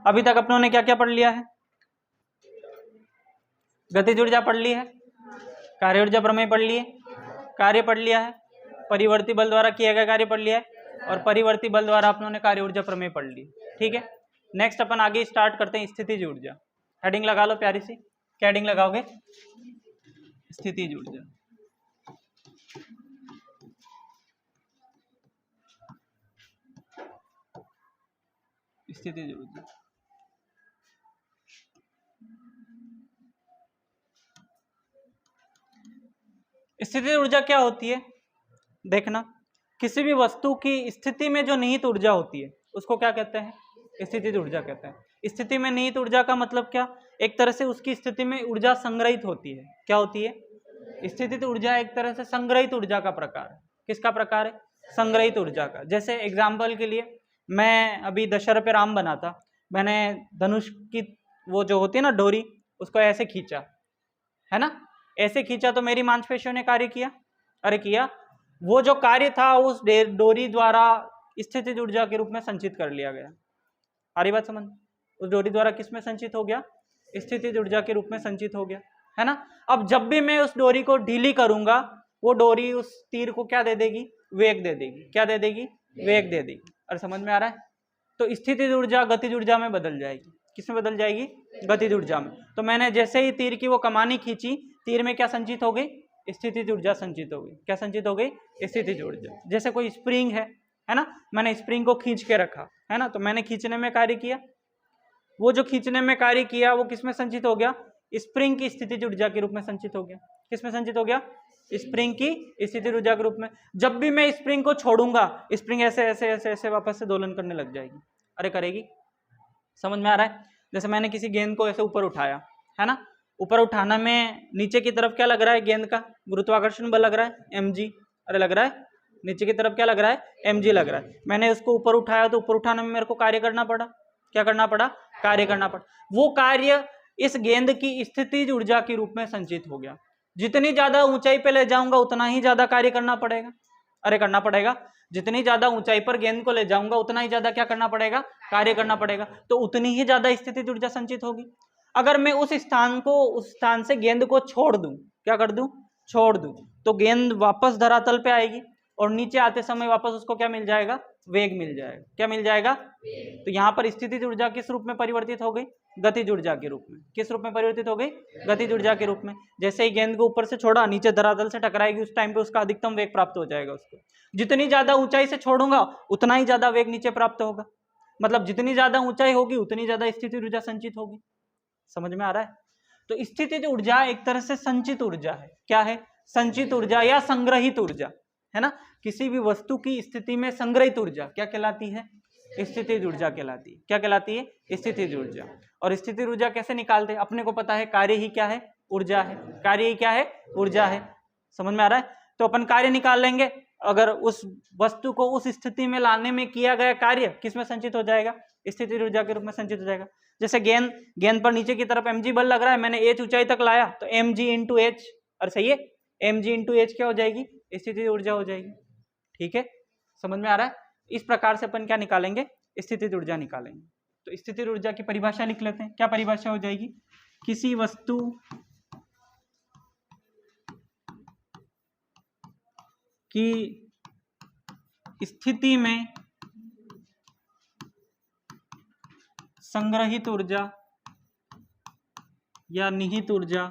अभी तक अपनों ने क्या क्या पढ़ लिया है? गतिज ऊर्जा पढ़ ली है, कार्य ऊर्जा प्रमेय पढ़ लिए, कार्य पढ़ लिया है, परिवर्ती बल द्वारा किया गया कार्य पढ़ लिया है, और परिवर्ती बल द्वारा अपनों ने कार्य ऊर्जा प्रमेय पढ़ ली। ठीक है, नेक्स्ट अपन आगे स्टार्ट करते हैं स्थितिज ऊर्जा। हेडिंग लगा लो प्यारी सी, क्या हेडिंग लगाओगे? स्थितिज ऊर्जा। स्थितिज ऊर्जा। स्थितिज ऊर्जा क्या होती है? देखना, किसी भी वस्तु की स्थिति में जो निहित ऊर्जा होती है उसको क्या कहते हैं? स्थितिज ऊर्जा कहते हैं। स्थिति में निहित ऊर्जा का मतलब क्या? एक तरह से उसकी स्थिति में ऊर्जा संग्रहित होती है। क्या होती है? स्थितिज ऊर्जा एक तरह से संग्रहित ऊर्जा का प्रकार है। किसका प्रकार है? संग्रहित ऊर्जा का। जैसे एग्जाम्पल के लिए, मैं अभी दशहरा पे राम बना था, मैंने धनुष की वो जो होती है ना डोरी, उसको ऐसे खींचा, है ना, ऐसे खींचा तो मेरी मांसपेशियों ने कार्य किया। अरे किया, वो जो कार्य था उस डोरी द्वारा स्थितिज ऊर्जा के रूप में संचित कर लिया गया। सारी बात समझ? उस डोरी द्वारा किस में संचित हो गया? स्थितिज ऊर्जा के रूप में संचित हो गया, है ना। अब जब भी मैं उस डोरी को ढीली करूंगा, वो डोरी उस तीर को क्या दे देगी? वेग दे देगी। क्या दे देगी? वेग दे देगी। और समझ में आ रहा है? तो स्थितिज ऊर्जा गतिज ऊर्जा में बदल जाएगी। किस में बदल जाएगी? गतिज ऊर्जा में। तो मैंने जैसे ही तीर की वो कमानी खींची, तीर में क्या संचित हो गई? स्थितिज ऊर्जा संचित हो गई। क्या संचित हो गई? स्थितिज ऊर्जा। जैसे कोई स्प्रिंग है ना, मैंने स्प्रिंग को खींच के रखा, है ना, तो मैंने खींचने में कार्य किया। वो जो खींचने में कार्य किया वो किस में संचित हो गया? स्प्रिंग की स्थितिज ऊर्जा के रूप में संचित हो गया। किस में संचित हो गया? स्प्रिंग की स्थितिज ऊर्जा के रूप में। जब भी मैं स्प्रिंग को छोड़ूंगा, स्प्रिंग ऐसे ऐसे ऐसे ऐसे वापस से दोलन करने लग जाएगी। अरे करेगी। समझ में आ रहा है? जैसे मैंने किसी गेंद को ऐसे ऊपर उठाया, है ना, ऊपर उठाना में नीचे की तरफ क्या लग रहा है? गेंद का गुरुत्वाकर्षण बल लग रहा है, mg। अरे लग रहा है, नीचे की तरफ क्या लग रहा है? mg लग रहा है। मैंने उसको ऊपर उठाया तो ऊपर उठाने में मेरे को कार्य करना पड़ा। क्या करना पड़ा? कार्य करना पड़ा। वो कार्य इस गेंद की स्थितिज ऊर्जा के रूप में संचित हो गया। जितनी ज्यादा ऊंचाई पे ले जाऊंगा उतना ही ज्यादा कार्य करना पड़ेगा। अरे करना पड़ेगा। जितनी ज्यादा ऊंचाई पर गेंद को ले जाऊंगा उतना ही ज्यादा क्या करना पड़ेगा? कार्य करना पड़ेगा। तो उतनी ही ज्यादा स्थितिज ऊर्जा संचित होगी। अगर मैं उस स्थान से गेंद को छोड़ दूं, क्या कर दूं? छोड़ दूं, तो गेंद वापस धरातल पे आएगी और नीचे आते समय वापस उसको क्या मिल जाएगा? वेग मिल जाएगा। क्या मिल जाएगा? तो यहाँ पर स्थितिज ऊर्जा किस रूप में परिवर्तित हो गई? गतिज ऊर्जा के रूप में। किस रूप में परिवर्तित हो गई? गतिज ऊर्जा के रूप में। जैसे ही गेंद को ऊपर से छोड़ा, नीचे धरातल से टकराएगी, उस टाइम पे उसका अधिकतम वेग प्राप्त हो जाएगा उसको। जितनी ज्यादा ऊंचाई से छोड़ूंगा उतना ही ज्यादा वेग नीचे प्राप्त होगा। मतलब जितनी ज्यादा ऊंचाई होगी उतनी ज्यादा स्थितिज ऊर्जा संचित होगी। समझ में आ रहा है? तो स्थितिज ऊर्जा एक तरह से संचित ऊर्जा है। क्या है? संचित ऊर्जा या संग्रहित ऊर्जा, है ना। किसी भी वस्तु की स्थिति में संग्रहित ऊर्जा क्या कहलाती है? स्थितिज ऊर्जा कहलाती है। क्या कहलाती है? स्थितिज ऊर्जा। और स्थितिज ऊर्जा कैसे निकालते हैं? अपने को पता है, कार्य ही क्या है? ऊर्जा है। कार्य ही क्या है? ऊर्जा है। समझ में आ रहा है? तो अपन कार्य निकाल लेंगे। अगर उस वस्तु को उस स्थिति में लाने में किया गया कार्य किस में संचित हो जाएगा? स्थितिज ऊर्जा के रूप में संचित हो जाएगा। जैसे गेंद पर नीचे की तरफ mg बल लग रहा है, मैंने h ऊंचाई तक लाया तो mg इंटू एच। और सही है, mg इंटू एच क्या हो जाएगी? स्थितिज ऊर्जा हो जाएगी। ठीक है, समझ में आ रहा है? इस प्रकार से अपन क्या निकालेंगे? स्थितिज ऊर्जा निकालेंगे। तो स्थितिज ऊर्जा की परिभाषा लिख लेते हैं। क्या परिभाषा हो जाएगी? किसी वस्तु की स्थिति में संग्रहित ऊर्जा या निहित ऊर्जा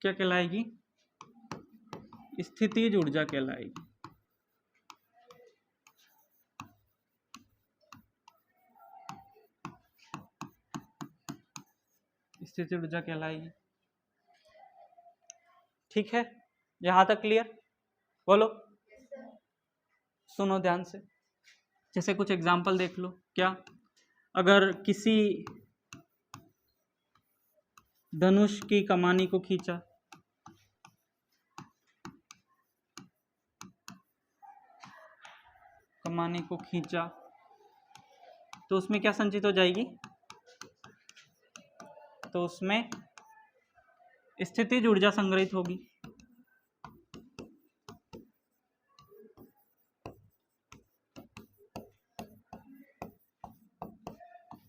क्या कहलाएगी? स्थितिज ऊर्जा कहलाएगी। स्थितिज ऊर्जा कहलाएगी। ठीक है, यहां तक क्लियर? बोलो, सुनो ध्यान से। जैसे कुछ एग्जांपल देख लो। क्या? अगर किसी धनुष की कमानी को खींचा, कमानी को खींचा तो उसमें क्या संचित हो जाएगी? तो उसमें स्थितिज ऊर्जा संग्रहित होगी।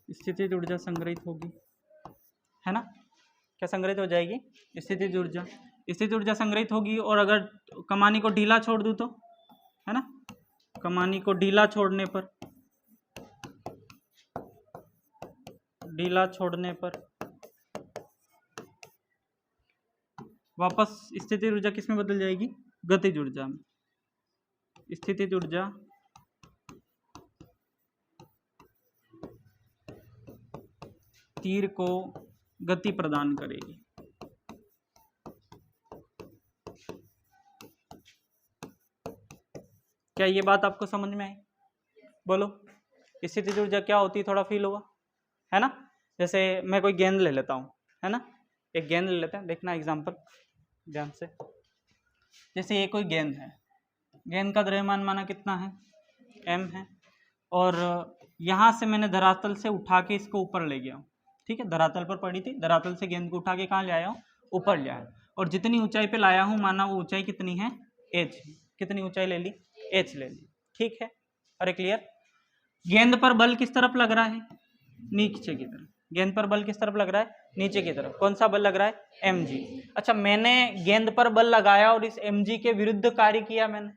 स्थितिज ऊर्जा संग्रहित होगी, है ना, क्या संग्रहित हो जाएगी, स्थितिज ऊर्जा, स्थितिज ऊर्जा संग्रहित होगी। और अगर कमानी को ढीला छोड़ दूं तो, है ना, कमानी को ढीला छोड़ने पर, ढीला छोड़ने पर वापस स्थितिज ऊर्जा किस में बदल जाएगी, गतिज ऊर्जा में। स्थितिज ऊर्जा तीर को गति प्रदान करेगी। क्या ये बात आपको समझ में आई? बोलो, स्थितिज ऊर्जा क्या होती है, थोड़ा फील हुआ, है ना। जैसे मैं कोई गेंद ले लेता हूँ, है ना, एक गेंद ले लेते हैं, देखना एग्जांपल ध्यान से। जैसे ये कोई गेंद है, गेंद का द्रव्यमान माना कितना है, m है, और यहाँ से मैंने धरातल से उठा के इसको ऊपर ले गया हूँ, ठीक है, धरातल पर पड़ी थी, धरातल से गेंद को उठा के कहाँ ले आया हूँ, ऊपर ले आया, और जितनी ऊंचाई पे लाया हूँ माना वो ऊंचाई कितनी है, h, कितनी ऊंचाई ले ली, h ले ली, ठीक है। अरे क्लियर। गेंद पर बल किस तरफ लग रहा है, नीचे की तरफ, गेंद पर बल किस तरफ लग रहा है, नीचे की तरफ। कौन सा बल लग रहा है, mg। अच्छा, मैंने गेंद पर बल लगाया और इस mg के विरुद्ध कार्य किया मैंने।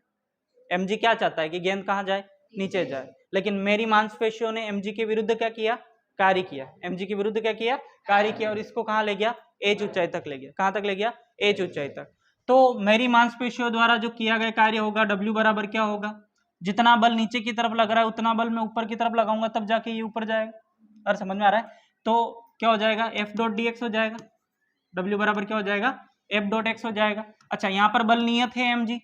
mg क्या चाहता है कि गेंद कहाँ जाए, नीचे जाए, लेकिन मेरी मांसपेशियों ने mg के विरुद्ध क्या किया, कार्य किया, mg के विरुद्ध क्या किया, कार्य किया, और इसको कहाँ ले गया, h ऊंचाई तक ले गया। कहाँ तक ले गया, h ऊंचाई तक। तो मेरी मांसपेशियों द्वारा जो किया गया कार्य होगा, W बराबर क्या होगा, जितना बल नीचे की तरफ लग रहा है उतना बल मैं ऊपर की तरफ लगाऊंगा, तब जाके ये ऊपर जाएगा। और समझ में आ रहा है? तो क्या हो जाएगा, F डॉट dx हो जाएगा, W बराबर क्या हो जाएगा, F डॉट x हो जाएगा। अच्छा, यहाँ पर बल नियत है mg,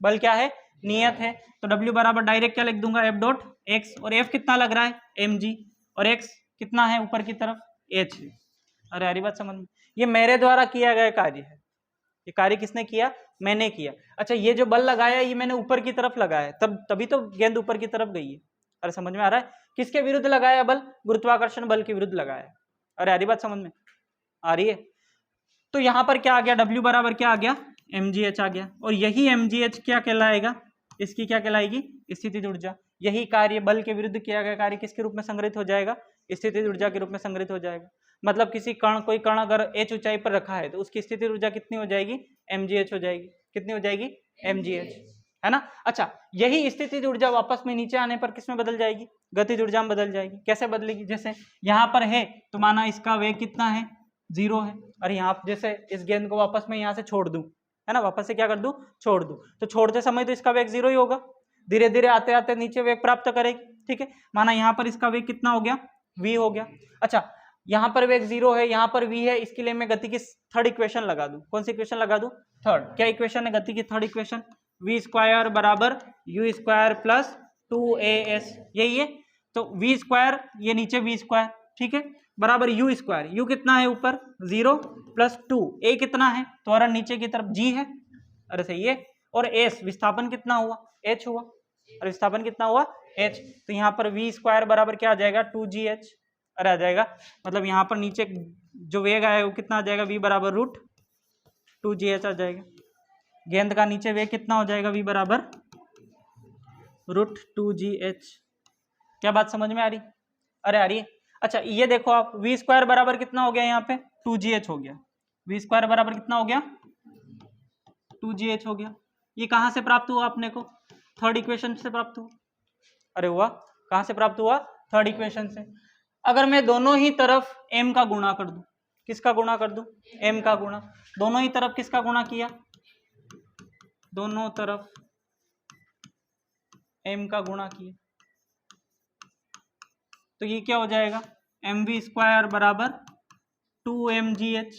बल क्या है, नियत है, तो W बराबर डायरेक्ट क्या लिख दूंगा, F डॉट x, और F कितना लग रहा है mg, और x कितना है ऊपर की तरफ, h। अरे यार बात समझ में, ये मेरे द्वारा किया गया कार्य है, ये कार्य किसने किया, मैंने किया। अच्छा, ये जो बल लगाया ये मैंने ऊपर की तरफ लगाया, तभी तो गेंद ऊपर की तरफ गई है। अरे समझ में आ रहा है, किसके विरुद्ध लगाया बल, गुरुत्वाकर्षण बल के विरुद्ध लगाया। अरे यार बात समझ में आ रही है। तो यहाँ पर क्या आ गया, W बराबर क्या आ गया, mgh आ गया, और यही mgh क्या कहलाएगा, इसकी क्या कहलाएगी, स्थितिज ऊर्जा। यही कार्य बल के विरुद्ध किया गया कार्य किसके रूप में संग्रहित हो जाएगा, स्थितिज ऊर्जा के रूप में संग्रहित हो जाएगा। मतलब किसी कण, कोई कण अगर h ऊंचाई पर रखा है तो उसकी स्थितिज ऊर्जा कितनी हो जाएगी, mgh हो जाएगी। कितनी हो जाएगी, mgh, है ना। अच्छा, यही स्थितिज ऊर्जा वापस में नीचे आने पर किस में बदल जाएगी, गतिज ऊर्जा में बदल जाएगी। कैसे बदलेगी, जैसे यहाँ पर है तो माना इसका वेग कितना है, 0 है, और यहाँ जैसे इस गेंद को वापस में यहाँ से छोड़ दूं, है ना, वापस से क्या कर दूं, छोड़ दूं, तो छोड़ते समय तो इसका वेग 0 ही होगा, धीरे धीरे आते आते नीचे वेग प्राप्त करेगी, ठीक है। माना यहाँ पर इसका वेग कितना हो गया, v हो गया। अच्छा, यहाँ पर वेग 0 है, यहाँ पर v है, इसके लिए मैं गति की थर्ड इक्वेशन लगा दूं। कौन सी इक्वेशन लगा दूं, थर्ड। क्या इक्वेशन है गति की थर्ड इक्वेशन, v स्क्वायर बराबर u स्क्वायर प्लस 2as, यही है। तो v स्क्वायर, ये नीचे v स्क्वायर, ठीक है, बराबर u स्क्वायर, u कितना है ऊपर 0 प्लस 2, a कितना है तो नीचे की तरफ g है, अरे सही है, और s विस्थापन कितना हुआ, h हुआ, और विस्थापन कितना हुआ, h। तो यहाँ पर v स्क्वायर बराबर क्या आ जाएगा, 2gh, अरे आ जाएगा, मतलब यहाँ पर नीचे जो वेग आया वो कितना आ जाएगा, v बराबर रूट 2gh आ जाएगा। गेंद का नीचे वेग कितना हो जाएगा, v बराबर रूट 2gh। क्या बात समझ में आ रही, अरे आ रही है। अच्छा, ये देखो आप, v स्क्वायर बराबर कितना हो गया, यहाँ पे 2gh हो गया, v स्क्वायर बराबर कितना हो गया, 2gh हो गया। ये कहाँ से प्राप्त हुआ अपने को, थर्ड इक्वेशन से प्राप्त हुआ। अरे हुआ, कहाँ से प्राप्त हुआ, थर्ड इक्वेशन से। अगर मैं दोनों ही तरफ m का गुणा कर दूं, किसका गुणा कर दूं, m का गुणा, दोनों ही तरफ किसका गुणा किया, दोनों तरफ m का गुणा किया, तो ये क्या हो जाएगा, mv स्क्वायर बराबर 2mgh,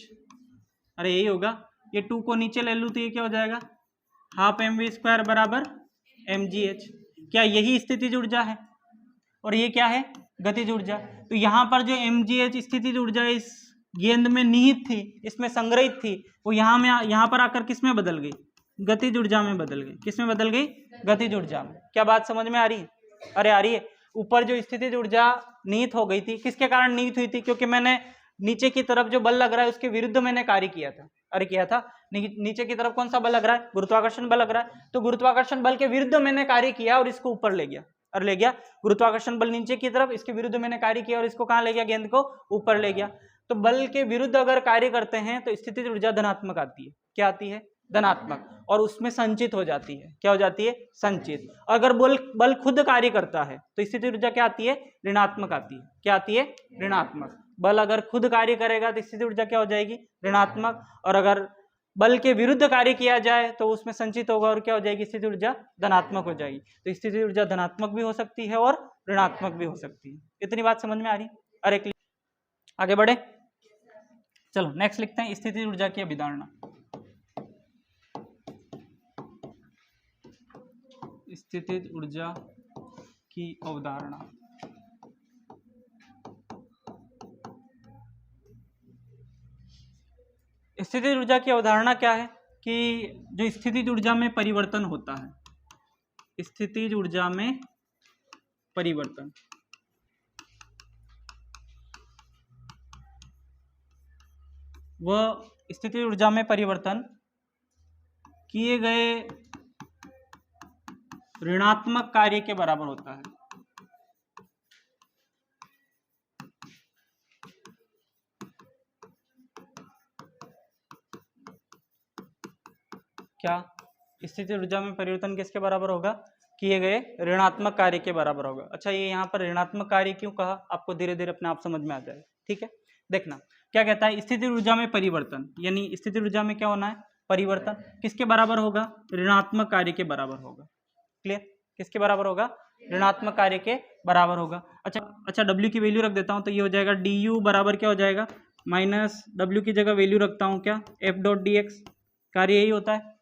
अरे यही होगा, ये 2 को नीचे ले लूँ तो ये क्या हो जाएगा, हाफ mv स्क्वायर बराबर mgh। क्या यही स्थितिज ऊर्जा है, और ये क्या है, गतिज ऊर्जा। तो यहाँ पर जो mgh स्थितिज ऊर्जा इस गेंद में निहित थी, इसमें संग्रहित थी, वो यहाँ पर आकर किस में बदल गई, गतिज ऊर्जा में बदल गई। किस में बदल गई, गतिज ऊर्जा में। क्या बात समझ में आ रही है, अरे आ रही है। ऊपर जो स्थितिज ऊर्जा निहित हो गई थी, किसके कारण निहित हुई थी, क्योंकि मैंने नीचे की तरफ जो बल लग रहा है उसके विरुद्ध मैंने कार्य किया था। अरे किया था, नीचे की तरफ कौन सा बल लग रहा है, गुरुत्वाकर्षण बल लग रहा है, तो गुरुत्वाकर्षण बल के विरुद्ध मैंने कार्य किया और इसको ऊपर ले गया। और ले गया। गुरुत्वाकर्षण बल नीचे की तरफ, इसके विरुद्ध मैंने कार्य किया और इसको कहाँ ले गया, गेंद को ऊपर ले गया। तो बल के विरुद्ध अगर कार्य करते हैं तो स्थितिज ऊर्जा धनात्मक आती है। क्या आती है, धनात्मक, और उसमें संचित हो जाती है। क्या हो जाती है, संचित। अगर बल खुद कार्य करता है तो स्थितिज ऊर्जा क्या आती है, ऋणात्मक आती है। क्या आती है, ऋणात्मक। बल अगर खुद कार्य करेगा तो स्थितिज ऊर्जा क्या हो जाएगी, ऋणात्मक, और अगर बल के विरुद्ध कार्य किया जाए तो उसमें संचित होगा और क्या हो जाएगी, स्थितिज ऊर्जा धनात्मक हो जाएगी। तो स्थितिज ऊर्जा धनात्मक भी हो सकती है और ऋणात्मक भी हो सकती है। इतनी बात समझ में आ रही। अरे आगे बढ़े, चलो नेक्स्ट लिखते हैं, स्थितिज ऊर्जा की अभिधारणा। स्थितिज ऊर्जा की अवधारणा। स्थितिज ऊर्जा की अवधारणा क्या है कि जो स्थितिज ऊर्जा में परिवर्तन होता है, स्थितिज ऊर्जा में परिवर्तन, वह स्थितिज ऊर्जा में परिवर्तन किए गए ऋणात्मक कार्य के बराबर होता है। क्या स्थितिज ऊर्जा में परिवर्तन किसके बराबर होगा, किए गए ऋणात्मक कार्य के बराबर होगा। अच्छा, ये यहाँ पर ऋणात्मक कार्य क्यों कहा, आपको धीरे धीरे अपने आप समझ में आ जाएगा। ठीक है, देखना क्या कहता है, स्थितिज ऊर्जा में परिवर्तन, यानी स्थितिज ऊर्जा में क्या होना है, परिवर्तन, किसके बराबर होगा, ऋणात्मक कार्य के बराबर होगा। क्लियर, किसके बराबर होगा, ऋणात्मक कार्य के बराबर होगा। अच्छा W की वैल्यू रख देता हूँ, तो ये हो जाएगा du बराबर क्या हो जाएगा, माइनस W की जगह वैल्यू रखता हूँ क्या, f डॉट डी एक्स। कार्य यही होता है,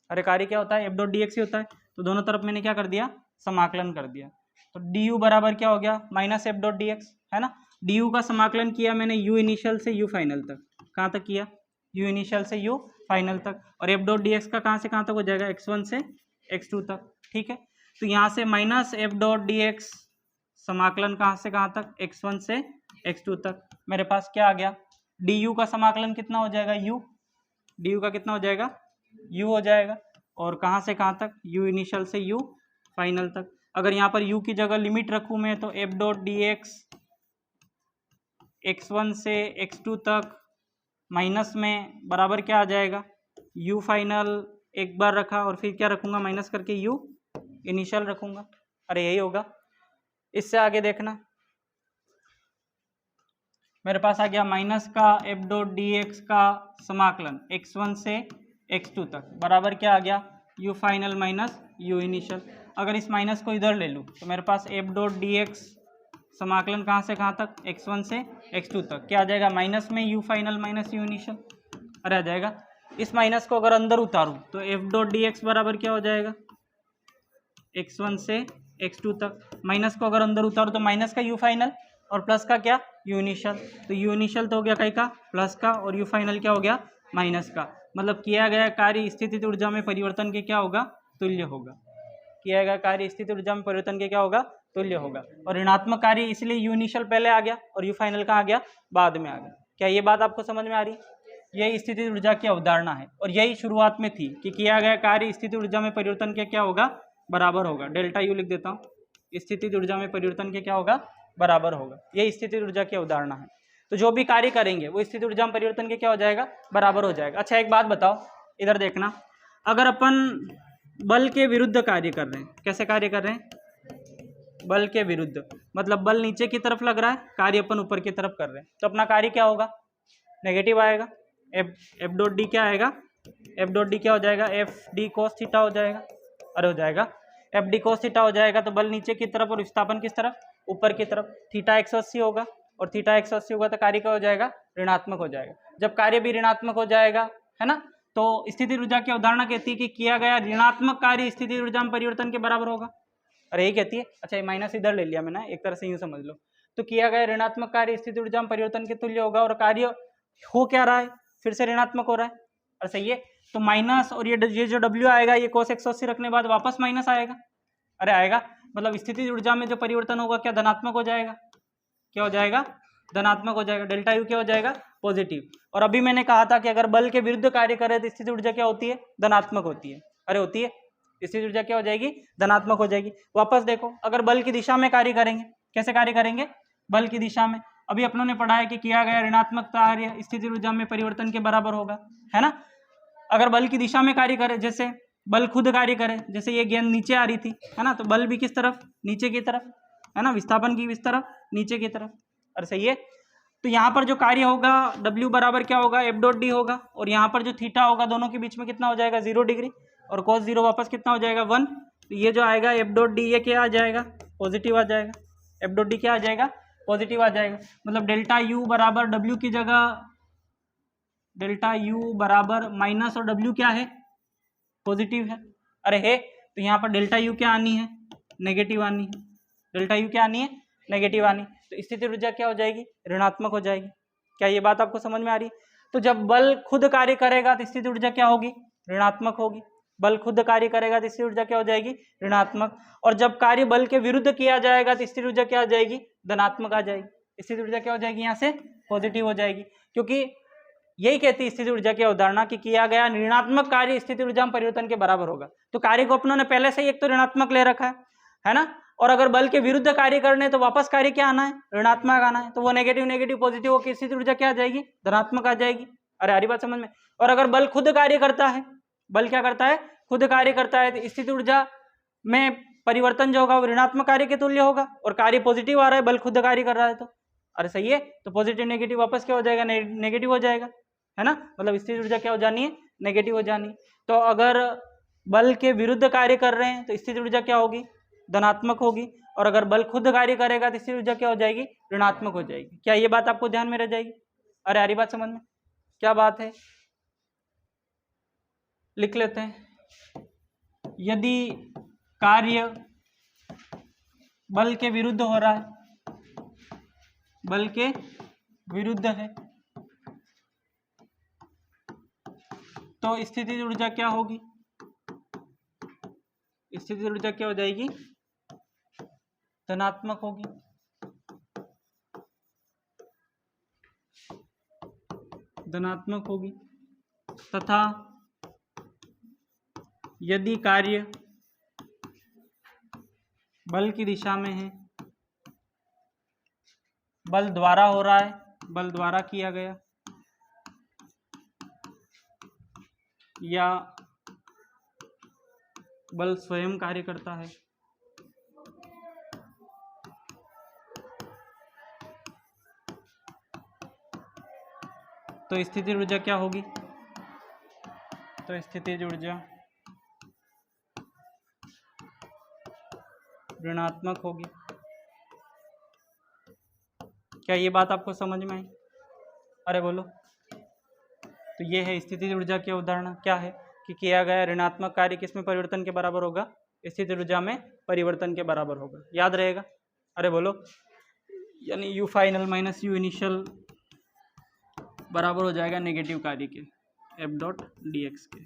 अरे कार्य क्या होता है, f डॉट डी एक्स ही होता है। तो दोनों तरफ मैंने क्या कर दिया, समाकलन कर दिया। तो du बराबर क्या हो गया, minus f dot D x, है ना। du का समाकलन किया मैंने u इनिशियल से u फाइनल तक, कहाँ तक किया, u इनिशियल से u फाइनल तक, और f डॉट डी एक्स का कहाँ से कहाँ तक हो जाएगा, x1 से x2 तक। ठीक है, तो यहाँ से minus f dot D x समाकलन कहाँ से कहाँ तक, x1 से x2 तक। मेरे पास क्या आ गया, du का समाकलन कितना हो जाएगा, u, du का कितना हो जाएगा, u हो जाएगा, और कहाँ से कहाँ तक, u इनिशियल से u फाइनल तक। अगर यहाँ पर u की जगह लिमिट रखूँ मैं, तो f dot D x x1 से x2 तक माइनस में बराबर क्या आ जाएगा, u फाइनल एक बार रखा और फिर क्या रखूँगा, माइनस करके u इनिशियल रखूँगा। अरे यही होगा। इससे आगे देखना, मेरे पास आ गया माइनस का f डॉट डी एक्स का समाकलन x1 से x2 तक बराबर क्या आ गया, u final minus u initial. अगर इस माइनस को इधर ले लूँ तो मेरे पास f डॉट डी एक्स समाकलन कहाँ से कहाँ तक, x1 से x2 तक, क्या आ जाएगा, माइनस में u final minus u initial. अरे आ जाएगा। इस माइनस को अगर अंदर उतारूँ तो f डॉट डी एक्स बराबर क्या हो जाएगा, x1 से x2 तक। माइनस को अगर अंदर उतारूँ तो माइनस का u फाइनल और प्लस का क्या, u इनिशियल। तो u इनिशियल तो हो गया कहीं का, प्लस का, और u फाइनल क्या हो गया, माइनस का। मतलब किया गया कार्य स्थितिज ऊर्जा में परिवर्तन के क्या होगा, तुल्य होगा। किया गया कार्य स्थितिज ऊर्जा में परिवर्तन के क्या होगा, तुल्य होगा। और ऋणात्मक कार्य इसलिए u इनिशियल पहले आ गया और u फाइनल कहाँ आ गया, बाद में आ गया। क्या ये बात आपको समझ में आ रही, यही स्थितिज ऊर्जा की अवधारणा है, और यही शुरुआत में थी कि किया गया कार्य स्थितिज ऊर्जा में परिवर्तन के क्या होगा, बराबर होगा। डेल्टा यू लिख देता हूँ, स्थितिज ऊर्जा में परिवर्तन के क्या होगा, बराबर होगा। यही स्थितिज ऊर्जा की अवधारणा है। तो जो भी कार्य करेंगे वो स्थितिज ऊर्जा में परिवर्तन के क्या हो जाएगा, बराबर हो जाएगा। अच्छा एक बात बताओ, इधर देखना, अगर अपन बल के विरुद्ध कार्य कर रहे हैं, कैसे कार्य कर रहे हैं, बल के विरुद्ध, मतलब बल नीचे की तरफ लग रहा है, कार्य अपन ऊपर की तरफ कर रहे हैं, तो अपना कार्य क्या होगा, नेगेटिव आएगा। एफ डॉट डी क्या आएगा, एफ डॉट डी क्या हो जाएगा, एफ डी कोस थीटा हो जाएगा। अरे हो जाएगा, एफ डी कोस थीटा हो जाएगा। तो बल नीचे की तरफ और विस्थापन किस तरफ, ऊपर की तरफ। थीटा 180 होगा और थीटा 180 होगा तो कार्य क्या हो जाएगा, ऋणात्मक हो जाएगा। जब कार्य भी ऋणात्मक हो जाएगा, है ना, तो स्थितिज ऊर्जा की अवधारणा कहती है कि किया गया ऋणात्मक कार्य स्थितिज ऊर्जा में परिवर्तन के बराबर होगा। अरे यही कहती है। अच्छा ये माइनस इधर ले लिया मैंने, एक तरह से यूं समझ लो। तो किया गया ऋणात्मक कार्य स्थितिज ऊर्जा में परिवर्तन के तुल्य होगा, और कार्य हो क्या रहा है, फिर से ऋणात्मक हो रहा है। और सही है, तो माइनस और ये जो W आएगा ये cos 180 रखने बाद वापस माइनस आएगा। अरे आएगा, मतलब स्थितिज ऊर्जा में जो परिवर्तन होगा क्या धनात्मक हो जाएगा, क्या हो जाएगा, धनात्मक हो जाएगा। डेल्टा यू क्या हो जाएगा, पॉजिटिव। और अभी मैंने कहा था कि अगर बल के विरुद्ध कार्य करे तो स्थितिज ऊर्जा क्या होती है, धनात्मक होती है। अरे होती है, स्थिति ऊर्जा क्या हो जाएगी, धनात्मक हो जाएगी। वापस देखो, अगर बल की दिशा में कार्य करेंगे, कैसे कार्य करेंगे, बल की दिशा में, अभी अपनों ने पढ़ा है कि किया गया ऋणात्मक कार्य स्थिति ऊर्जा में परिवर्तन के बराबर होगा, है ना। अगर बल की दिशा में कार्य करे, जैसे बल खुद कार्य करे, जैसे ये गेंद नीचे आ रही थी, है ना, तो बल भी किस तरफ, नीचे की तरफ, है ना, विस्थापन की इस तरफ, नीचे की तरफ। और सही है, तो यहाँ पर जो कार्य होगा W बराबर क्या होगा, एफ डॉट डी होगा, और यहाँ पर जो थीटा होगा दोनों के बीच में कितना हो जाएगा, 0 डिग्री, और cos 0 वापस कितना हो जाएगा, 1। तो ये जो आएगा एफ डॉट डी, ये क्या आ जाएगा, पॉजिटिव आ जाएगा, एफ डॉट डी क्या आ जाएगा, पॉजिटिव आ जाएगा। मतलब डेल्टा यू बराबर W की जगह डेल्टा यू बराबर माइनस, और W क्या है, पॉजिटिव है। अरे है, तो यहाँ पर डेल्टा यू क्या आनी है, नेगेटिव आनी है, डेल्टा यू क्या आनी है, नेगेटिव आनी। तो स्थिति ऊर्जा क्या हो जाएगी, ऋणात्मक हो जाएगी। क्या ये बात आपको समझ में आ रही है? तो जब बल खुद कार्य करेगा तो स्थिति ऊर्जा क्या होगी, ऋणात्मक होगी। बल खुद कार्य करेगा तो स्थिति ऊर्जा क्या हो जाएगी, ऋणात्मक। और जब कार्य बल के विरुद्ध किया जाएगा तो स्थिति ऊर्जा क्या हो जाएगी, धनात्मक आ जाएगी। स्थिति ऊर्जा क्या हो जाएगी, यहाँ से पॉजिटिव हो जाएगी, क्योंकि यही कहती है स्थिति ऊर्जा की अवधारणा कि किया गया ऋणात्मक कार्य स्थिति ऊर्जा में परिवर्तन के बराबर होगा। तो कार्य को अपनों ने पहले से ही एक तो ऋणात्मक ले रखा है ना, और अगर बल के विरुद्ध कार्य करने तो वापस कार्य क्या आना है, ऋणात्मक आना है। तो वो नेगेटिव नेगेटिव पॉजिटिव होकर स्थिति ऊर्जा क्या आ जाएगी, धनात्मक आ जाएगी। अरे हरी बात समझ में। और अगर बल खुद कार्य करता है, बल क्या करता है, खुद कार्य करता है, तो स्थिति ऊर्जा में परिवर्तन जो होगा वो ऋणात्मक कार्य के तुल्य होगा, और कार्य पॉजिटिव आ रहा है, बल खुद कार्य कर रहा है। तो अरे सही है, तो पॉजिटिव नेगेटिव वापस क्या हो जाएगा, नेगेटिव हो जाएगा, है ना। मतलब स्थिति ऊर्जा क्या हो जानी है, नेगेटिव हो जानी। तो अगर बल के विरुद्ध कार्य कर रहे हैं तो स्थिति ऊर्जा क्या होगी, धनात्मक होगी, और अगर बल खुद कार्य करेगा तो स्थिति ऊर्जा क्या हो जाएगी, ऋणात्मक हो जाएगी। क्या ये बात आपको ध्यान में रह जाएगी? अरे हरी बात समझ में, क्या बात है, लिख लेते हैं। यदि कार्य बल के विरुद्ध हो रहा है, बल के विरुद्ध है, तो स्थिति ऊर्जा क्या होगी, स्थिति ऊर्जा क्या हो जाएगी, धनात्मक होगी। धनात्मक होगी। तथा यदि कार्य बल की दिशा में है, बल द्वारा हो रहा है, बल द्वारा किया गया, या बल स्वयं कार्य करता है, तो स्थिति ऊर्जा क्या होगी, तो स्थिति ऊर्जा ऋणात्मक होगी। क्या ये बात आपको समझ में आई? अरे बोलो। तो ये है स्थिति ऊर्जा की अवधारणा। क्या है कि किया गया ऋणात्मक कार्य किसमें परिवर्तन के बराबर होगा, स्थिति ऊर्जा में परिवर्तन के बराबर होगा। याद रहेगा? अरे बोलो। यानी you final minus you initial बराबर हो जाएगा नेगेटिव कार्य के, एफ डॉट डी एक्स के।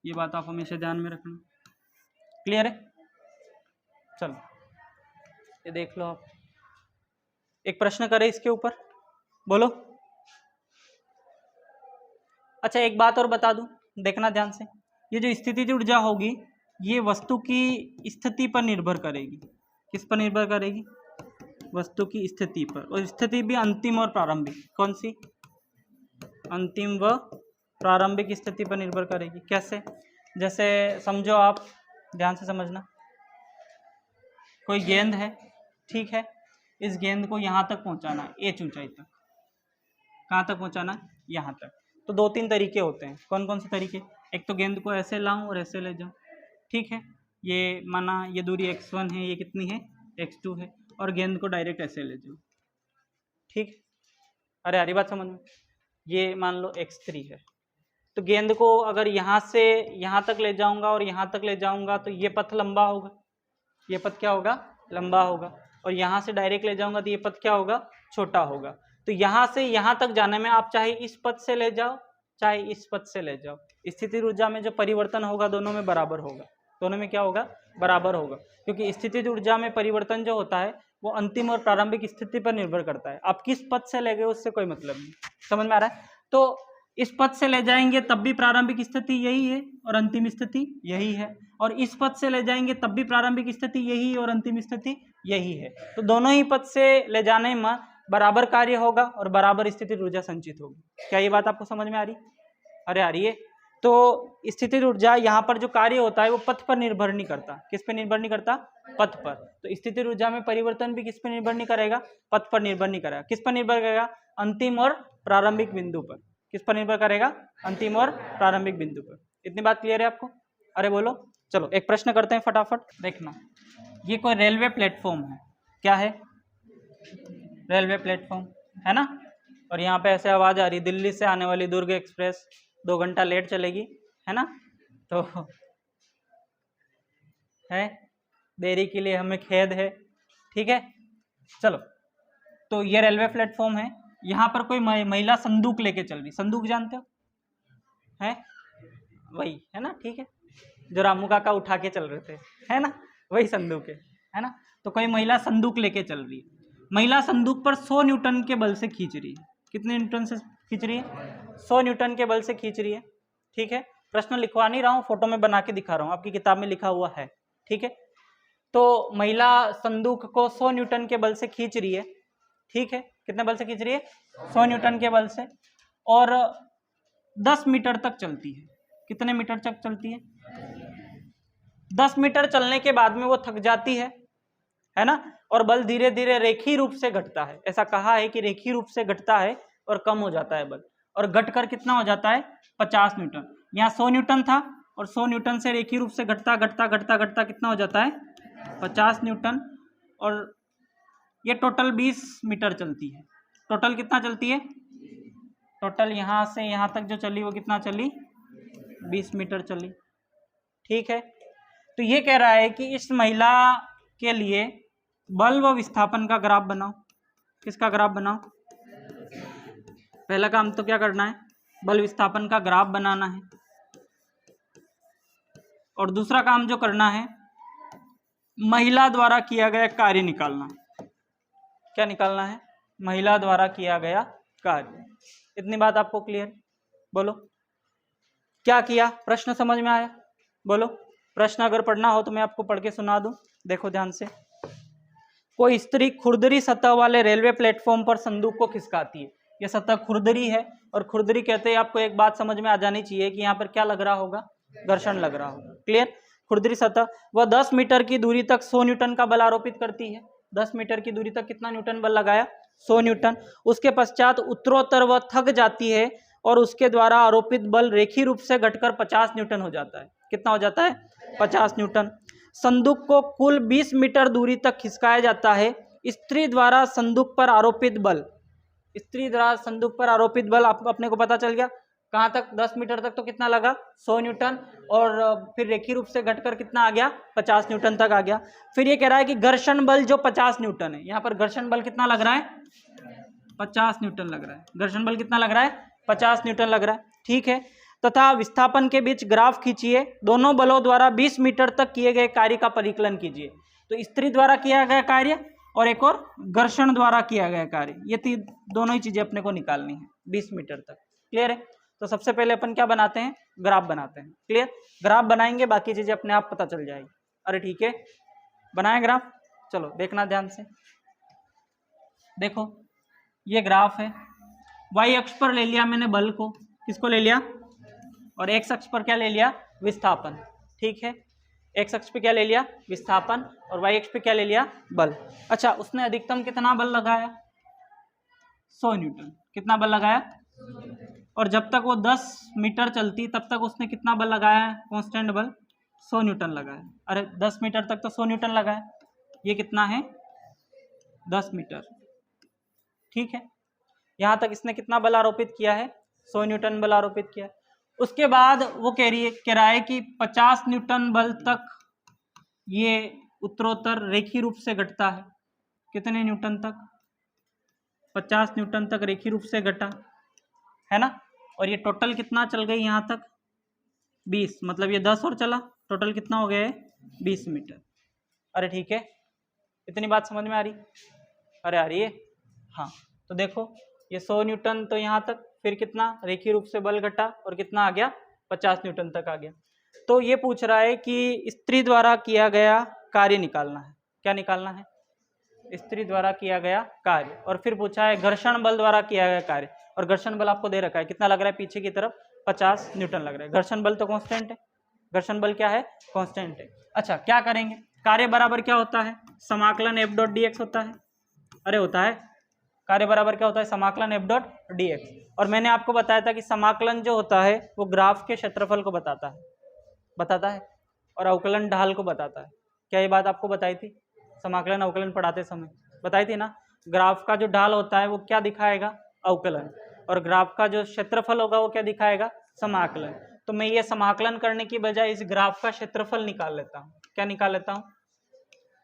ये बात आप हमेशा ध्यान में रखना। क्लियर है? चलो ये देख लो आप। एक प्रश्न करें इसके ऊपर, बोलो। अच्छा एक बात और बता दूं, देखना ध्यान से। ये जो स्थिति ऊर्जा होगी ये वस्तु की स्थिति पर निर्भर करेगी। किस पर निर्भर करेगी? वस्तु की स्थिति पर। और स्थिति भी अंतिम और प्रारंभिक। कौन सी? अंतिम व प्रारंभिक स्थिति पर निर्भर करेगी। कैसे? जैसे समझो आप, ध्यान से समझना। कोई गेंद है, ठीक है, इस गेंद को यहाँ तक पहुँचाना है, एच ऊंचाई तक। कहाँ तक पहुँचाना है? यहाँ तक। तो दो तीन तरीके होते हैं। कौन कौन से तरीके? एक तो गेंद को ऐसे लाऊं और ऐसे ले जाऊं, ठीक है, ये माना ये दूरी x1 है, ये कितनी है, x2 है, और गेंद को डायरेक्ट ऐसे ले जाऊं, ठीक। अरे हरी बात समझ में। ये मान लो x3 है, तो गेंद को अगर यहाँ से यहाँ तक ले जाऊंगा और यहाँ तक ले जाऊंगा तो ये पथ लंबा होगा, ये पथ क्या होगा, लंबा होगा। और यहाँ से डायरेक्ट ले जाऊंगा तो ये पथ क्या होगा, छोटा होगा। तो यहाँ से यहाँ तक जाने में आप चाहे इस पथ से ले जाओ चाहे इस पथ से ले जाओ, स्थिति ऊर्जा में जो परिवर्तन होगा दोनों में बराबर होगा। दोनों में क्या होगा, बराबर होगा। क्योंकि स्थिति ऊर्जा में परिवर्तन जो होता है वो अंतिम और प्रारंभिक स्थिति पर निर्भर करता है। आप किस पथ से ले गए उससे कोई मतलब नहीं। समझ में आ रहा है? तो इस पथ से ले जाएंगे तब भी प्रारंभिक स्थिति यही है और अंतिम स्थिति यही है, और इस पथ से ले जाएंगे तब भी प्रारंभिक स्थिति यही और अंतिम स्थिति यही है। तो दोनों ही पथ से ले जाने में बराबर कार्य होगा और बराबर स्थितिज ऊर्जा संचित होगी। क्या ये बात आपको समझ में आ रही? अरे आ रही है। तो स्थितिज ऊर्जा यहाँ पर जो कार्य होता है वो पथ पर निर्भर नहीं करता। किस पे निर्भर नहीं करता? पथ पर। तो स्थितिज ऊर्जा में परिवर्तन भी किस पे निर्भर नहीं करेगा? पथ पर निर्भर नहीं करेगा। किस पर निर्भर करेगा? अंतिम और प्रारंभिक बिंदु पर। किस पर निर्भर करेगा? अंतिम और प्रारंभिक बिंदु पर। इतनी बात क्लियर है आपको? अरे बोलो। चलो एक प्रश्न करते हैं फटाफट। देखना, ये कोई रेलवे प्लेटफॉर्म है। क्या है? रेलवे प्लेटफॉर्म है ना। और यहाँ पे ऐसे आवाज आ रही, दिल्ली से आने वाली दुर्ग एक्सप्रेस 2 घंटा लेट चलेगी, है ना। तो है, देरी के लिए हमें खेद है, ठीक है। चलो, तो ये रेलवे प्लेटफॉर्म है। यहाँ पर कोई महिला संदूक लेके चल रही। संदूक जानते हो? है वही है ना, ठीक है, जो रामू काका उठा के चल रहे थे, है ना, वही संदूक है ना। तो कोई महिला संदूक लेके चल रही है। महिला संदूक पर 100 न्यूटन के बल से खींच रही है। कितने न्यूटन से खींच रही है? 100 न्यूटन के बल से खींच रही है, ठीक है। प्रश्न लिखवा नहीं रहा हूँ, फोटो में बना के दिखा रहा हूँ, आपकी किताब में लिखा हुआ है, ठीक है। तो महिला संदूक को 100 न्यूटन के बल से खींच रही है, ठीक है। कितने बल से खींच रही है? 100 न्यूटन के बल से, और 10 मीटर तक चलती है। कितने मीटर तक चलती है? 10 मीटर चलने के बाद में वो थक जाती है ना, और बल धीरे धीरे रेखीय रूप से घटता है। ऐसा कहा है कि रेखीय रूप से घटता है और कम हो जाता है बल, और घटकर कितना हो जाता है? 50 न्यूटन। यहाँ 100 न्यूटन था, और 100 न्यूटन से रेखीय रूप से घटता घटता घटता घटता कितना हो जाता है? 50 न्यूटन। और ये टोटल 20 मीटर चलती है। टोटल कितना चलती है? टोटल यहाँ से यहाँ तक जो चली वो कितना चली? 20 मीटर चली, ठीक है। तो ये कह रहा है कि इस महिला के लिए बल व विस्थापन का ग्राफ बनाओ। किसका ग्राफ बनाओ? पहला काम तो क्या करना है? बल विस्थापन का ग्राफ बनाना है। और दूसरा काम जो करना है, महिला द्वारा किया गया कार्य निकालना। क्या निकालना है? महिला द्वारा किया गया कार्य। इतनी बात आपको क्लियर? बोलो क्या किया? प्रश्न समझ में आया? बोलो। प्रश्न अगर पढ़ना हो तो मैं आपको पढ़ के सुना दूं। देखो ध्यान से। कोई स्त्री खुरदरी सतह वाले रेलवे प्लेटफॉर्म पर संदूक को खिसकाती है। यह सतह खुरदरी है, और खुरदरी कहते हैं, आपको एक बात समझ में आ जानी चाहिए कि यहाँ पर क्या लग रहा होगा? घर्षण लग रहा होगा। क्लियर? खुरदरी सतह, वह 10 मीटर की दूरी तक 100 न्यूटन का बल आरोपित करती है। 10 मीटर की दूरी तक कितना न्यूटन बल लगाया? 100 न्यूटन। उसके पश्चात उत्तरोत्तर वह थक जाती है, और उसके द्वारा आरोपित बल रेखीय रूप से घटकर 50 न्यूटन हो जाता है। कितना हो जाता है? 50 न्यूटन। संदूक को कुल 20 मीटर दूरी तक खिसकाया जाता है। स्त्री द्वारा संदूक पर आरोपित बल, स्त्री द्वारा संदूक पर आरोपित बल अपने को पता चल गया कहाँ तक? 10 मीटर तक तो कितना लगा? 100 न्यूटन, और फिर रेखीय रूप से घटकर कितना आ गया? 50 न्यूटन तक आ गया। फिर ये कह रहा है कि घर्षण बल जो 50 न्यूटन है, यहाँ पर घर्षण बल कितना लग रहा है? 50 न्यूटन लग रहा है। घर्षण बल कितना लग रहा है? 50 न्यूटन लग रहा है, ठीक है। तथा विस्थापन के बीच ग्राफ खींचिए। दोनों बलों द्वारा 20 मीटर तक किए गए कार्य का परिकलन कीजिए। तो स्त्री द्वारा किया गया कार्य और एक और घर्षण द्वारा किया गया कार्य, ये दोनों ही चीजें अपने को निकालनी है 20 मीटर तक। क्लियर है? तो सबसे पहले अपन क्या बनाते हैं? ग्राफ बनाते हैं। क्लियर? ग्राफ बनाएंगे, बाकी चीजें अपने आप पता चल जाएगी। अरे ठीक है, बनाए ग्राफ। चलो देखना ध्यान से। देखो ये ग्राफ है। वाई अक्ष पर ले लिया मैंने बल को। किसको ले लिया? और एक्स अक्ष पर क्या ले लिया? विस्थापन, ठीक है। एक्स अक्ष पे क्या ले लिया? विस्थापन, और वाई अक्ष पे क्या ले लिया? बल। अच्छा, उसने अधिकतम कितना बल लगाया? 100 न्यूटन। कितना बल लगाया? और जब तक वो 10 मीटर चलती तब तक उसने कितना बल लगाया है? कांस्टेंट बल 100 न्यूटन लगाया। अरे 10 मीटर तक तो 100 न्यूटन लगाया। ये कितना है? 10 मीटर, ठीक है। यहाँ तक इसने कितना बल आरोपित किया है? 100 न्यूटन बल आरोपित किया। उसके बाद वो कह रहा है कि 50 न्यूटन बल तक ये उत्तरोत्तर रेखीय रूप से घटता है। कितने न्यूटन तक? 50 न्यूटन तक रेखीय रूप से घटा, है ना। और ये टोटल कितना चल गई यहाँ तक? 20, मतलब ये 10 और चला, टोटल कितना हो गया है? 20 मीटर। अरे ठीक है, इतनी बात समझ में आ रही? अरे आ रही है, हाँ। तो देखो ये 100 न्यूटन तो यहाँ तक, फिर कितना रेखीय रूप से बल घटा और कितना आ गया 50 न्यूटन तक आ गया। तो ये पूछ रहा है कि स्त्री द्वारा किया गया कार्य निकालना है। क्या निकालना है? स्त्री द्वारा किया गया कार्य। और फिर पूछा है घर्षण बल द्वारा किया गया कार्य, और घर्षण बल आपको दे रखा है कितना लग रहा है पीछे की तरफ 50 न्यूटन लग रहा है। घर्षण बल तो कांस्टेंट है, घर्षण बल क्या है? कांस्टेंट है। अच्छा क्या करेंगे? कार्य बराबर क्या होता है? समाकलन एफ डॉट डी एक्स होता है। अरे होता है, कार्य बराबर क्या होता है? समाकलन एफ डॉट डी एक्स। और मैंने आपको बताया था कि समाकलन जो होता है वो ग्राफ के क्षेत्रफल को बताता है और अवकलन ढाल को बताता है। क्या ये बात आपको बताई थी? समाकलन अवकलन पढ़ाते समय बताई थी ना। ग्राफ का जो ढाल होता है वो क्या दिखाएगा? अवकलन। और ग्राफ का जो क्षेत्रफल होगा वो क्या दिखाएगा? समाकलन। तो मैं ये समाकलन करने की बजाय इस ग्राफ का क्षेत्रफल निकाल लेता हूँ। क्या निकाल लेता हूँ?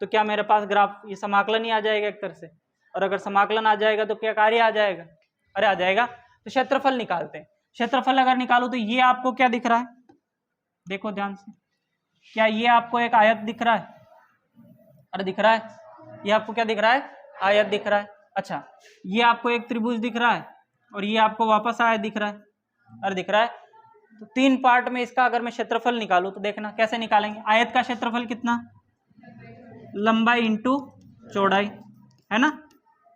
तो क्या मेरे पास ग्राफ ये समाकलन ही आ जाएगा एक तरह से। और अगर समाकलन आ जाएगा तो क्या कार्य आ जाएगा? अरे आ जाएगा। तो क्षेत्रफल निकालते हैं। क्षेत्रफल अगर निकालो तो ये आपको क्या दिख रहा है? देखो ध्यान से, क्या ये आपको एक आयत दिख रहा है? अरे दिख रहा है। ये आपको क्या दिख रहा है? आयत दिख रहा है। अच्छा ये आपको एक त्रिभुज दिख रहा है और ये आपको वापस आयत दिख रहा है। अरे दिख रहा है। तो 3 पार्ट में इसका अगर मैं क्षेत्रफल निकालूं तो देखना कैसे निकालेंगे। आयत का क्षेत्रफल कितना? लंबाई इंटू चौड़ाई, है ना।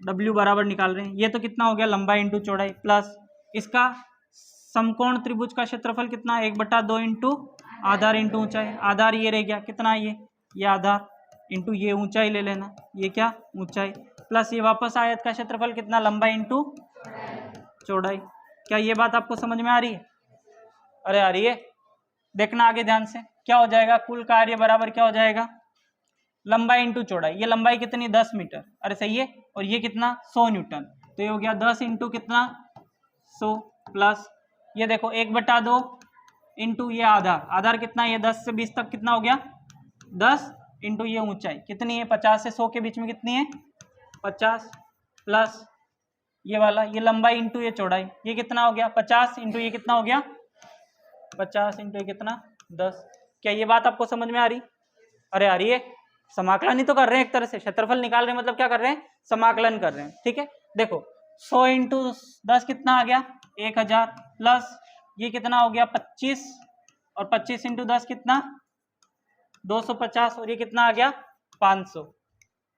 W बराबर निकाल रहे हैं। ये तो कितना हो गया? लंबाई इंटू चौड़ाई, प्लस इसका समकोण त्रिभुज का क्षेत्रफल कितना? 1/2 इंटू आधार इंटू ऊंचाई। आधार ये रह गया कितना? ये आधार इंटू ये ऊंचाई ले लेना, ये क्या? ऊंचाई, प्लस ये वापस आयत का क्षेत्रफल कितना? लंबाई इंटू चौड़ाई। क्या ये बात आपको समझ में आ रही है? अरे आ रही है। देखना आगे ध्यान से, क्या हो जाएगा? कुल कार्य बराबर क्या हो जाएगा? लंबाई इंटू चौड़ाई। ये लंबाई कितनी? 10 मीटर। अरे सही है। और ये कितना? 100 न्यूटन। तो ये हो गया 10 इंटू कितना? 100, प्लस ये देखो 1/2 इंटू ये आधार कितना? ये 10 से 20 तक कितना हो गया? 10 इंटू ये ऊंचाई कितनी है? 50 से 100 के बीच में कितनी है? 50, प्लस ये वाला ये लंबाई इंटू ये चौड़ाई, ये कितना हो गया? 50 इंटू ये कितना हो गया? 50 इंटू ये कितना? 10। क्या ये बात आपको समझ में आ रही? अरे आ रही है। समाकलन ही तो कर रहे हैं एक तरह से। क्षेत्रफल निकाल रहे हैं मतलब क्या कर रहे हैं? समाकलन कर रहे हैं। ठीक है। देखो 100 इंटू 10 कितना आ गया? 1000, प्लस ये कितना हो गया? 25, और 25 इंटू 10 कितना? 250, और ये कितना आ गया? 500।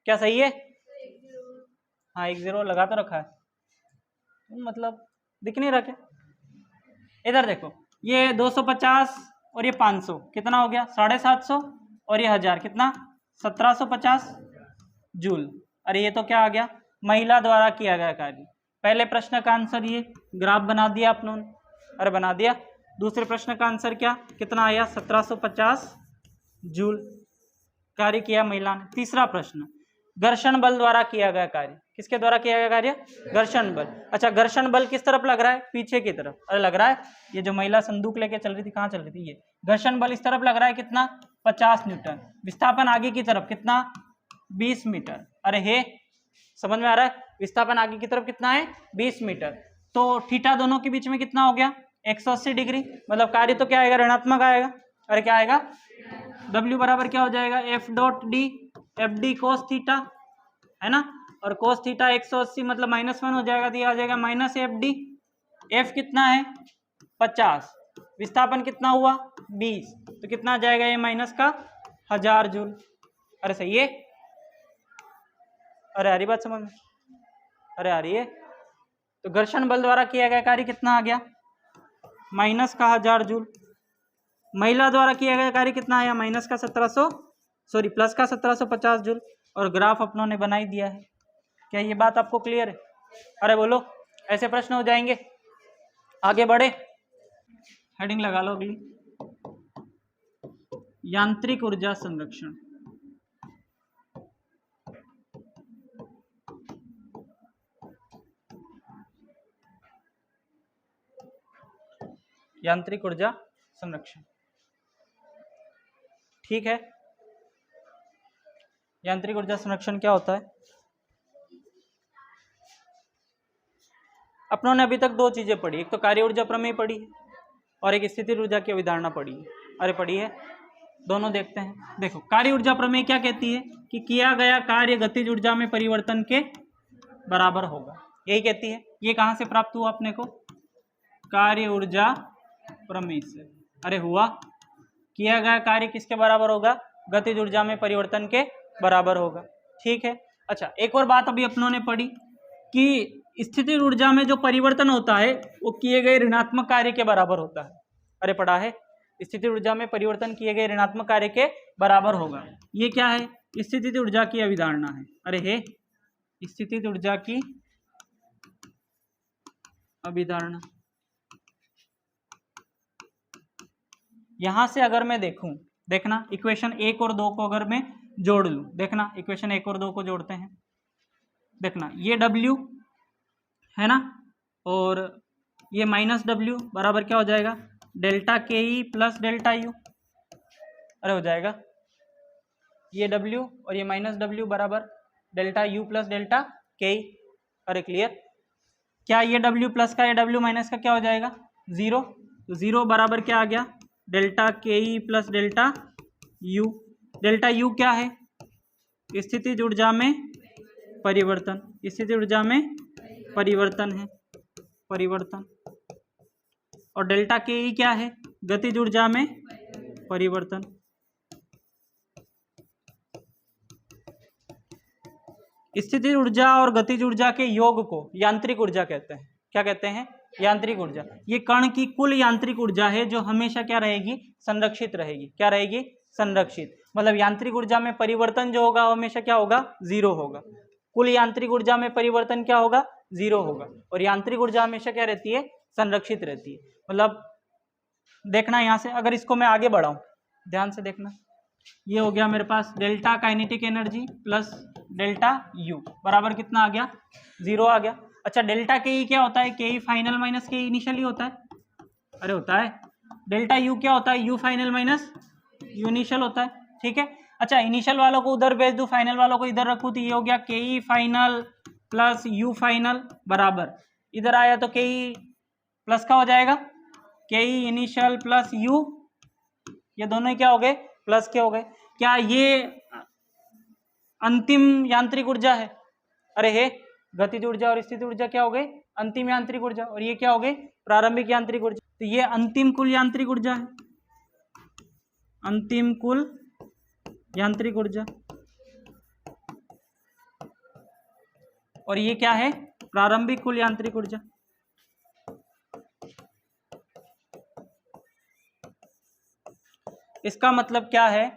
क्या सही है? हाँ 10 लगा तो रखा है, मतलब दिख नहीं रहा क्या? इधर देखो ये 250 और ये 500 कितना हो गया? 750, और ये 1000 कितना? 1750 जूल। अरे ये तो क्या आ गया? महिला द्वारा किया गया कार्य। पहले प्रश्न का आंसर ये ग्राफ बना दिया आप लोगों ने। अरे बना दिया। दूसरे प्रश्न का आंसर क्या कितना आया? 1750 जूल कार्य किया महिला ने। तीसरा प्रश्न घर्षण बल द्वारा किया गया कार्य। किसके द्वारा किया गया कार्य? घर्षण बल। अच्छा घर्षण बल किस तरफ लग रहा है? पीछे की तरफ। अरे लग रहा है। ये जो महिला संदूक लेके चल रही थी, कहाँ चल रही थी? ये घर्षण बल इस तरफ लग रहा है कितना? 50 न्यूटन। विस्थापन आगे की तरफ कितना? 20 मीटर। अरे हे समझ में आ रहा है? विस्थापन आगे की तरफ कितना है? 20 मीटर। तो थीटा दोनों के बीच में कितना हो गया? 180 डिग्री। मतलब कार्य तो क्या आएगा? ऋणात्मक आएगा। अरे क्या आएगा? W बराबर क्या हो जाएगा? F dot D, F d cos theta, है ना। और कोस थीटा 180 मतलब -1 हो जाएगा, दिया आ जाएगा माइनस एफ डी। एफ कितना है? 50। विस्थापन कितना हुआ? 20। तो कितना आ जाएगा? ये माइनस का 1000 जूल। अरे सही है। अरे आ रही बात समझ में? अरे आ रही है। तो घर्षण बल द्वारा किया गया कार्य कितना आ गया? माइनस का 1000 जूल। महिला द्वारा किया गया कार्य कितना आया? माइनस का 1700 प्लस का 1750 जूल। और ग्राफ अपनों ने बना ही दिया है। क्या ये बात आपको क्लियर है? अरे बोलो। ऐसे प्रश्न हो जाएंगे। आगे बढ़े, हेडिंग लगा लो अगली, यांत्रिक ऊर्जा संरक्षण। यांत्रिक ऊर्जा संरक्षण। ठीक है। यांत्रिक ऊर्जा संरक्षण क्या होता है? अपनों ने अभी तक 2 चीजें पढ़ी, एक तो कार्य ऊर्जा प्रमेय पढ़ी है और एक स्थिति ऊर्जा की अवधारणा पढ़ी है। अरे पढ़ी है, दोनों देखते हैं। देखो कार्य ऊर्जा प्रमेय क्या कहती है कि किया गया कार्य गतिज ऊर्जा में परिवर्तन के बराबर होगा, यही कहती है। ये कहाँ से प्राप्त हुआ अपने को? कार्य ऊर्जा प्रमेय से। अरे हुआ, किया गया कार्य किसके बराबर होगा? गतिज ऊर्जा में परिवर्तन के बराबर होगा। ठीक है। अच्छा, एक और बात अभी अपनों ने पढ़ी कि स्थितिज ऊर्जा में जो परिवर्तन होता है वो किए गए ऋणात्मक कार्य के बराबर होता है। अरे पढ़ा है, स्थितिज ऊर्जा में परिवर्तन किए गए ऋणात्मक कार्य के बराबर होगा। ये क्या है? स्थितिज ऊर्जा की अवधारणा है। अरे है, स्थितिज ऊर्जा की अभिधारणा। यहां से अगर मैं देखूं, देखना इक्वेशन 1 और 2 को अगर मैं जोड़ लूं, देखना इक्वेशन 1 और 2 को जोड़ते हैं। देखना ये W है ना, और ये माइनस W बराबर क्या हो जाएगा? डेल्टा के ई प्लस डेल्टा यू। अरे हो जाएगा, ये W और ये माइनस W बराबर डेल्टा यू प्लस डेल्टा के ई। अरे क्लियर? क्या ये W प्लस का ये W माइनस का क्या हो जाएगा? जीरो। तो जीरो बराबर क्या आ गया? डेल्टा के E plus delta you. Delta U क्या है? स्थितिज ऊर्जा में परिवर्तन। स्थितिज ऊर्जा में परिवर्तन है, परिवर्तन। और डेल्टा के ई क्या है? गतिज ऊर्जा में परिवर्तन। स्थितिज ऊर्जा और गतिज ऊर्जा के योग को यांत्रिक ऊर्जा कहते हैं। क्या कहते हैं? यांत्रिक ऊर्जा। ये कण की कुल यांत्रिक ऊर्जा है जो हमेशा क्या रहेगी? संरक्षित रहेगी। क्या रहेगी? संरक्षित। मतलब यांत्रिक ऊर्जा में परिवर्तन जो होगा हमेशा क्या होगा? जीरो होगा। कुल यांत्रिक ऊर्जा में परिवर्तन क्या होगा? जीरो होगा। और यांत्रिक ऊर्जा हमेशा क्या रहती है? संरक्षित रहती है। मतलब देखना यहाँ से, अगर इसको मैं आगे बढ़ाऊं, ध्यान से देखना, ये हो गया मेरे पास delta kinetic energy plus delta U बराबर कितना आ गया? जीरो आ गया। अच्छा, डेल्टा के ई क्या होता है? के ई फाइनल माइनस के ई इनिशियली होता है। अरे होता है। डेल्टा यू क्या होता है? You final minus you initial होता है। ठीक है। अच्छा, इनिशियल वालों को उधर भेज दूं, फाइनल वालों को इधर रखूं, तो ये हो गया के ई फाइनल प्लस यू फाइनल बराबर, इधर आया तो के ई प्लस का हो जाएगा के ई इनिशियल प्लस यू, ये दोनों ही क्या हो गए? प्लस के हो गए। क्या ये अंतिम यांत्रिक ऊर्जा है? अरे है, गतिज ऊर्जा और स्थिति ऊर्जा क्या हो गए? अंतिम यांत्रिक ऊर्जा। और ये क्या हो गए? प्रारंभिक यांत्रिक ऊर्जा। तो ये अंतिम कुल यांत्रिक ऊर्जा है, अंतिम कुल यांत्रिक ऊर्जा। और ये क्या है? प्रारंभिक कुल यांत्रिक ऊर्जा। इसका मतलब क्या है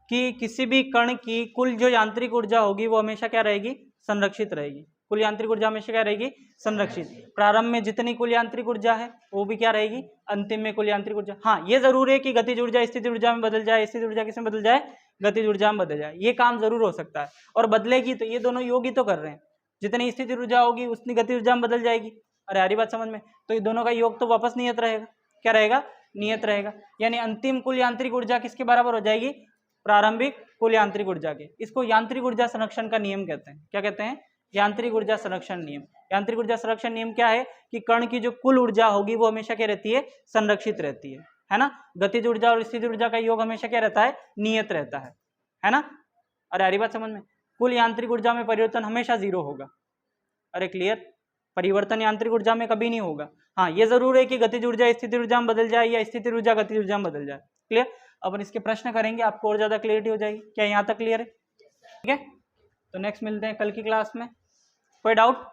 कि किसी भी कण की कुल जो यांत्रिक ऊर्जा होगी वो हमेशा क्या रहेगी? संरक्षित रहेगी। कुल यांत्रिक ऊर्जा हमेशा क्या रहेगी? संरक्षित। प्रारंभ में जितनी कुल यांत्रिक ऊर्जा है वो भी क्या रहेगी? अंतिम में कुल यांत्रिक ऊर्जा। हाँ, ये जरूर है कि गतिज ऊर्जा स्थिति ऊर्जा में बदल जाए, स्थिति ऊर्जा किसमें बदल जाए? गतिज ऊर्जा में बदल जाए। ये काम जरूर हो सकता है, और बदलेगी तो ये दोनों योग ही तो कर रहे हैं। जितनी स्थिति ऊर्जा होगी उतनी गतिज ऊर्जा में बदल जाएगी। अरे हरी बात समझ में? तो ये दोनों का योग तो वापस नियत रहेगा। क्या रहेगा? नियत रहेगा। यानी अंतिम कुल यांत्रिक ऊर्जा किसके बराबर हो जाएगी? प्रारंभिक कुल यांत्रिक ऊर्जा के। इसको यांत्रिक ऊर्जा संरक्षण का नियम कहते हैं। क्या कहते हैं? यांत्रिक ऊर्जा संरक्षण नियम। यांत्रिक ऊर्जा संरक्षण नियम क्या है कि कण की जो कुल ऊर्जा होगी वो हमेशा क्या रहती है? संरक्षित रहती है ना। गतिज ऊर्जा और स्थिति ऊर्जा का योग हमेशा क्या रहता है? नियत रहता है ना। अरे हरी बात समझ में? कुल यांत्रिक ऊर्जा में परिवर्तन हमेशा जीरो होगा। अरे क्लियर? परिवर्तन यांत्रिक ऊर्जा में कभी नहीं होगा। हाँ, ये जरूर है कि गतिज ऊर्जा स्थिति ऊर्जा में बदल जाए या स्थिति ऊर्जा गतिज ऊर्जा में बदल जाए। क्लियर? अपन इसके प्रश्न करेंगे, आपको और ज्यादा क्लियरिटी हो जाएगी। क्या यहाँ तक क्लियर है? ठीक है, तो नेक्स्ट मिलते हैं कल की क्लास में। कोई डाउट?